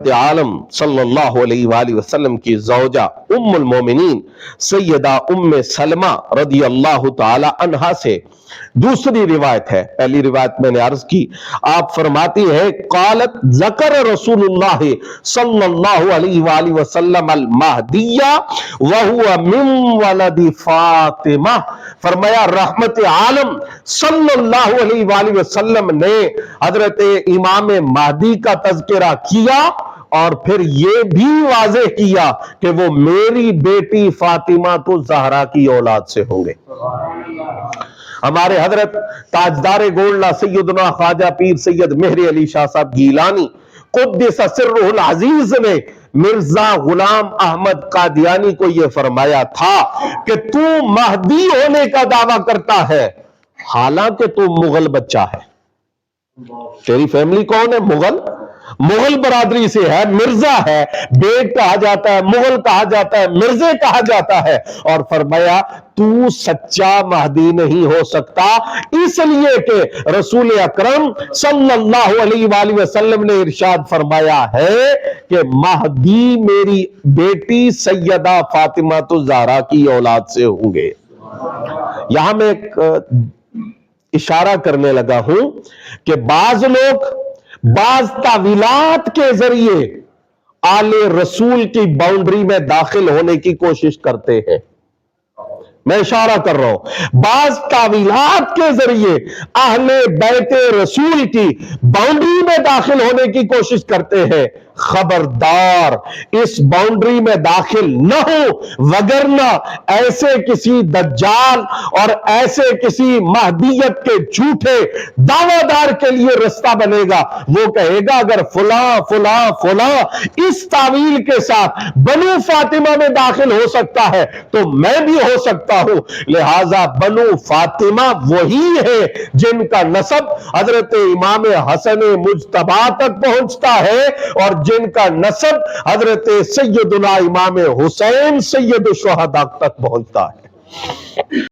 عالم صلی اللہ علیہ وآلہ وسلم کی زوجہ ام المومنین سیدہ ام سلمہ رضی اللہ تعالی عنہا سے دوسری روایت ہے. پہلی روایت میں نے عرض کی, آپ فرماتی ہیں قالت ذکر رسول اللہ صلی اللہ علیہ وآلہ وسلم المہدیہ وہو من ولد فاطمہ. فرمایا رحمت عالم صلی اللہ علیہ وآلہ وسلم نے حضرت امام مہدی کا تذکرہ کیا اور پھر یہ بھی واضح کیا کہ وہ میری بیٹی فاطمہ تو زہرا کی اولاد سے ہوں گے. ہمارے حضرت تاجدار گولڈا سیدنا خواجہ پیر سید مہر علی شاہ صاحب گیلانی قدس سرہ العزیز نے مرزا غلام احمد قادیانی کو یہ فرمایا تھا کہ تو مہدی ہونے کا دعویٰ کرتا ہے حالانکہ تو مغل بچہ ہے. تیری فیملی کون ہے؟ مغل برادری سے ہے, مرزا ہے, بیٹ کہا جاتا ہے, مغل کہا جاتا ہے, مرزے کہا جاتا ہے. اور فرمایا تو سچا مہدی نہیں ہو سکتا اس لیے کہ رسول اکرم صلی اللہ علیہ وآلہ وسلم نے ارشاد فرمایا ہے کہ مہدی میری بیٹی سیدہ فاطمہ الزہرا کی اولاد سے ہوں گے. یہاں میں ایک اشارہ کرنے لگا ہوں کہ بعض لوگ بعض تعویلات کے ذریعے آل رسول کی باؤنڈری میں داخل ہونے کی کوشش کرتے ہیں. میں اشارہ کر رہا ہوں, بعض تعویلات کے ذریعے اہل بیت رسول کی باؤنڈری میں داخل ہونے کی کوشش کرتے ہیں. خبردار اس باؤنڈری میں داخل نہ ہو وگرنہ ایسے کسی دجال اور ایسے کسی مہدیت کے جھوٹے دعویٰ دار کے لیے رستہ بنے گا. وہ کہے گا اگر فلاں فلاں فلاں اس تعویل کے ساتھ بنو فاطمہ میں داخل ہو سکتا ہے تو میں بھی ہو سکتا ہوں. لہذا بنو فاطمہ وہی ہے جن کا نسب حضرت امام حسن مجتبی تک پہنچتا ہے اور جن کا نسب حضرت سیدنا امام حسین سید الشہداء تک پہنچتا ہے.